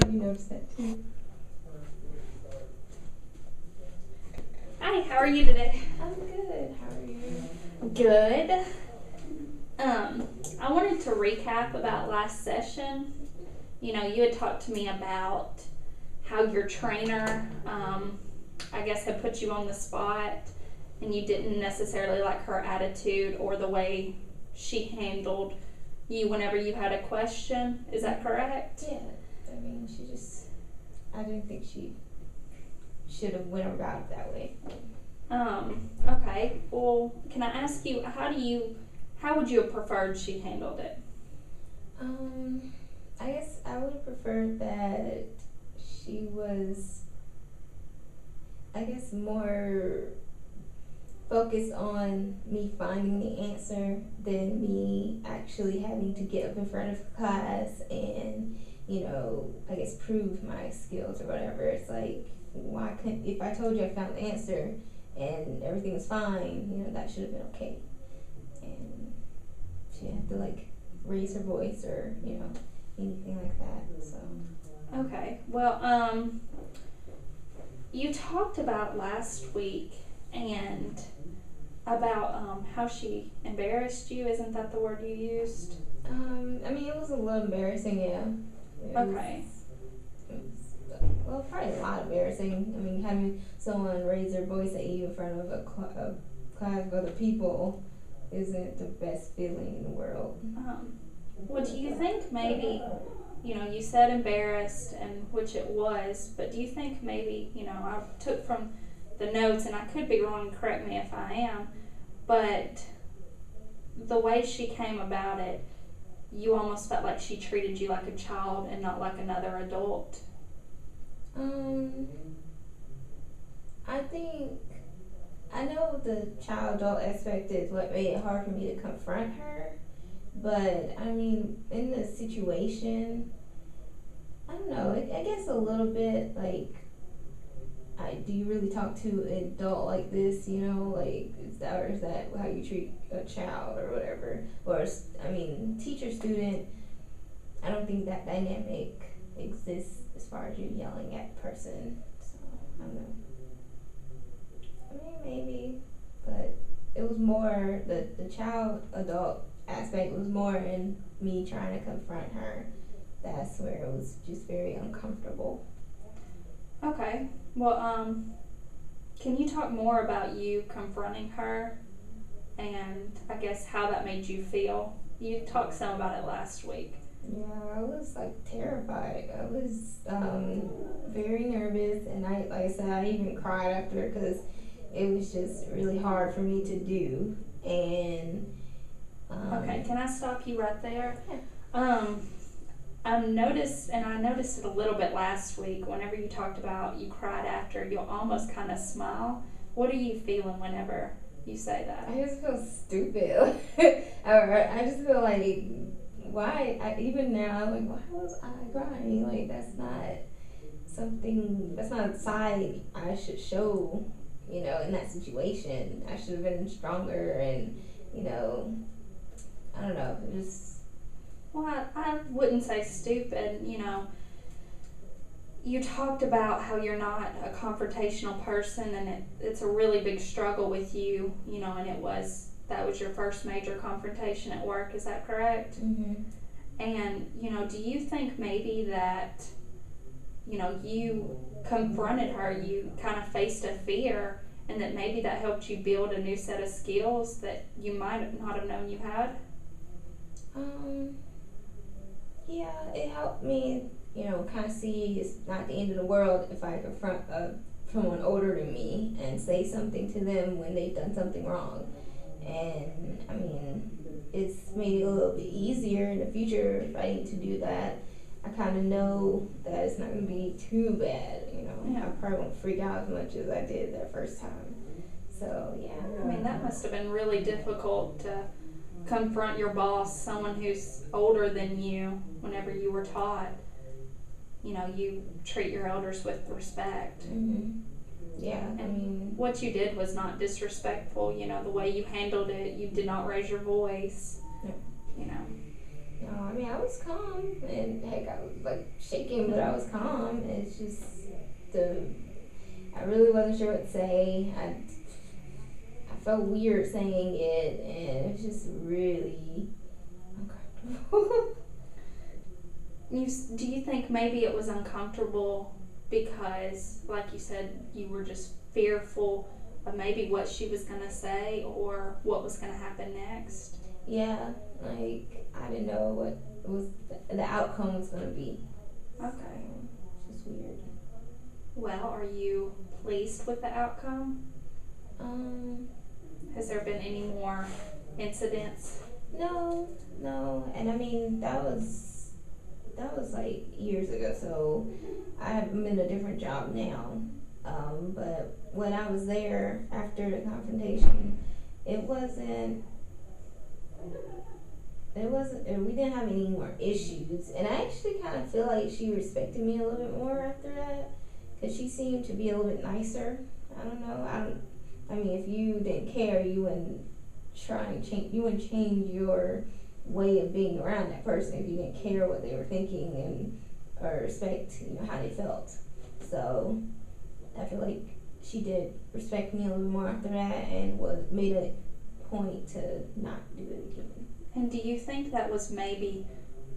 You noticed that too. Hi, how are you today? I'm good. How are you? Good. I wanted to recap about last session. You know, you had talked to me about how your trainer, I guess, had put you on the spot and you didn't necessarily like her attitude or the way she handled you whenever you had a question. Is that correct? Yeah. I mean, I didn't think she should have went about it that way. Okay. Well, can I ask you, how would you have preferred she handled it? I guess I would prefer that she was, I guess, more focused on me finding the answer than me actually having to get up in front of class and, I guess prove my skills or whatever. It's like, why couldn't, if I told you I found the answer and everything was fine, that should have been okay. And she didn't have to, raise her voice or, anything like that, so. Okay. Well, you talked about last week and about how she embarrassed you. Isn't that the word you used? I mean, it was a little embarrassing, yeah. Okay. Well, probably a lot embarrassing. I mean, having someone raise their voice at you in front of a class of other people isn't the best feeling in the world. Well, do you think maybe, you said embarrassed, and which it was, but do you think maybe, I took from the notes, and I could be wrong, correct me if I am, but the way she came about it, you almost felt like she treated you like a child and not like another adult? I know the child adult aspect is what made it hard for me to confront her, but I mean, in the situation, I don't know, I guess a little bit do you really talk to an adult like this, is that how you treat a child or whatever? Or, I mean, teacher student, I don't think that dynamic exists as far as you yelling at a person, so I don't know. I mean, maybe, but it was more, the child adult aspect was more in me trying to confront her. That's where it was just very uncomfortable. Okay. Well, can you talk more about you confronting her and I guess how that made you feel? You talked some about it last week. Yeah, I was terrified. I was very nervous, and like I said, I even cried after because it was just really hard for me to do. And okay, can I stop you right there? Yeah. I noticed it a little bit last week. Whenever you talked about you cried after, you'll almost kind of smile. What are you feeling whenever you say that? I just feel stupid. I just feel like, even now, why was I crying? That's not a side I should show, in that situation. I should have been stronger and, I don't know, just. Well, I wouldn't say stupid, You talked about how you're not a confrontational person and it's a really big struggle with you, and that was your first major confrontation at work, is that correct? Mm-hmm. And, do you think maybe that, you confronted her, you kind of faced a fear, and that maybe that helped you build a new set of skills that you might not have known you had? Yeah, it helped me, kind of see it's not the end of the world if I confront someone older than me and say something to them when they've done something wrong. And, I mean, it's made it a little bit easier in the future if I need to do that. I kind of know that it's not going to be too bad, Yeah. I probably won't freak out as much as I did that first time. So, yeah. I mean, that must have been really difficult to confront your boss, someone who's older than you, whenever you were taught, you treat your elders with respect. Mm-hmm. Yeah, and what you did was not disrespectful, the way you handled it, you did not raise your voice, Yeah. No, I mean, I was calm, and heck, I was like shaking, but I was calm. It's just the I really wasn't sure what to say. I felt weird saying it, and it was just really uncomfortable. Do you think maybe it was uncomfortable because, like you said, you were just fearful of maybe what she was going to say or what was going to happen next? Yeah, like I didn't know what was the outcome was gonna be. Okay. So, it's just weird. Well, are you pleased with the outcome? Um, Has there been any more incidents? no, and I mean that was like years ago. So I'm in a different job now. But when I was there after the confrontation, it wasn't. We didn't have any more issues, and I actually kind of feel like she respected me a little bit more after that, because she seemed to be a little bit nicer. I don't know. I mean, if you didn't care, you wouldn't try and change. You wouldn't change your way of being around that person if you didn't care what they were thinking and or respect, how they felt. So I feel like she did respect me a little bit more after that, and made a point to not do it again. And do you think that was maybe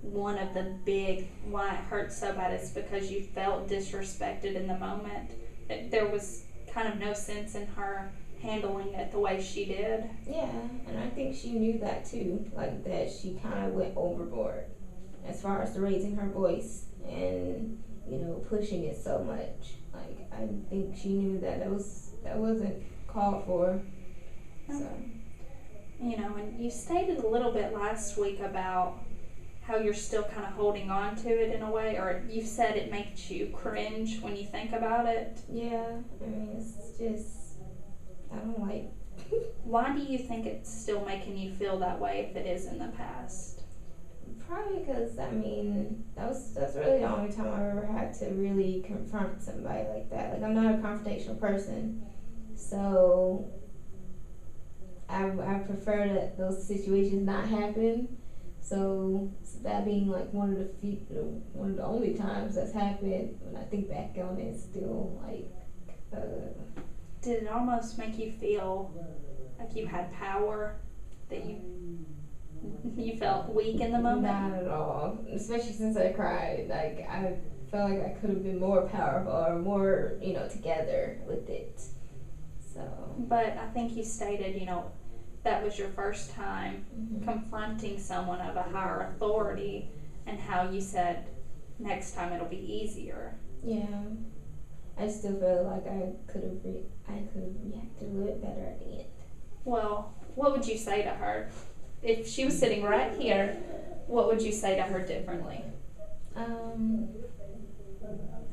one of the big why it hurt so bad is because you felt disrespected in the moment? That there was kind of no sense in her handling it the way she did? Yeah, and I think she knew that too, like that she kind of went overboard as far as raising her voice and pushing it so much. Like I think she knew that that wasn't called for. So. And you stated a little bit last week about how you're still kind of holding on to it in a way, or you said it makes you cringe when you think about it. Yeah, I mean, it's just, I don't like. Why do you think it's still making you feel that way if it is in the past? Probably because, I mean, that's really the only time I've ever had to really confront somebody like that. Like, I'm not a confrontational person, so I prefer that those situations not happen. So that being like one of the only times that's happened, when I think back on it, it's still like. Did it almost make you feel like you had power, that you felt weak in the moment? Not at all. Especially since I cried. Like I felt like I could have been more powerful or more, together with it. So. But I think you stated, that was your first time confronting someone of a higher authority, and how you said next time it'll be easier. Yeah, I still feel like I could have reacted a little bit better at the end. Well, what would you say to her if she was sitting right here? What would you say to her differently?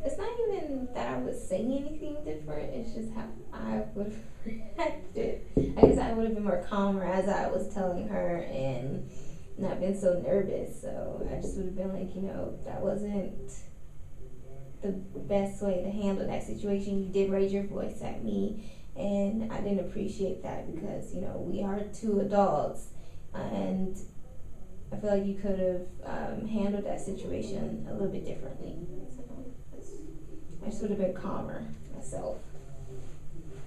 It's not even that I would say anything different. It's just how I would have reacted. I guess I would have been more calmer as I was telling her and not been so nervous. So I just would have been like, that wasn't the best way to handle that situation. You did raise your voice at me, and I didn't appreciate that because, we are two adults, and I feel like you could have handled that situation a little bit differently. So I just would have been calmer myself.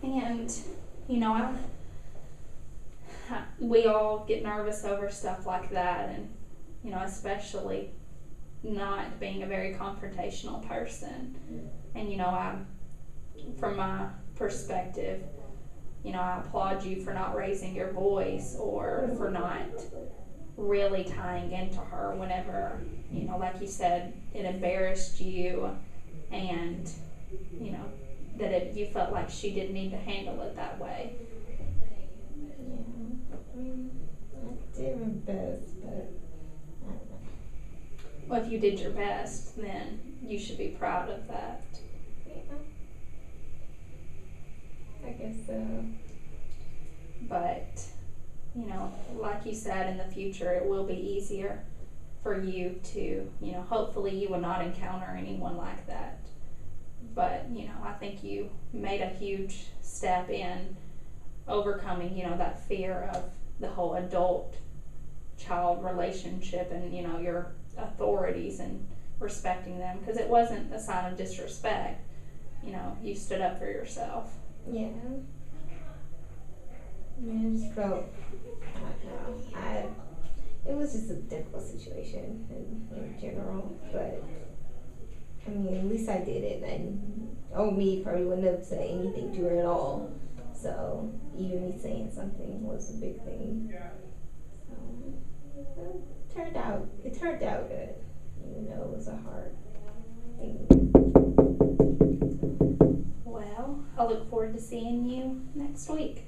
And, we all get nervous over stuff like that, and, especially not being a very confrontational person. And, from my perspective, I applaud you for not raising your voice or for not really tying into her whenever, like you said, it embarrassed you, and, that you felt like she didn't need to handle it that way. Yeah, I mean, I did my best, but I don't know. Well, if you did your best, then you should be proud of that. Yeah, I guess so. But, like you said, in the future it will be easier for you to, hopefully you will not encounter anyone like that. But, I think you made a huge step in overcoming, that fear of the whole adult child relationship and, you know, your authorities and respecting them, because it wasn't a sign of disrespect. You know, you stood up for yourself. Yeah. I just felt, I don't know, it was just a difficult situation in general, but I mean, at least I did it, and me probably wouldn't have said anything to her at all. So even me saying something was a big thing. So it turned out good, even though it was a hard thing. Well, I look forward to seeing you next week.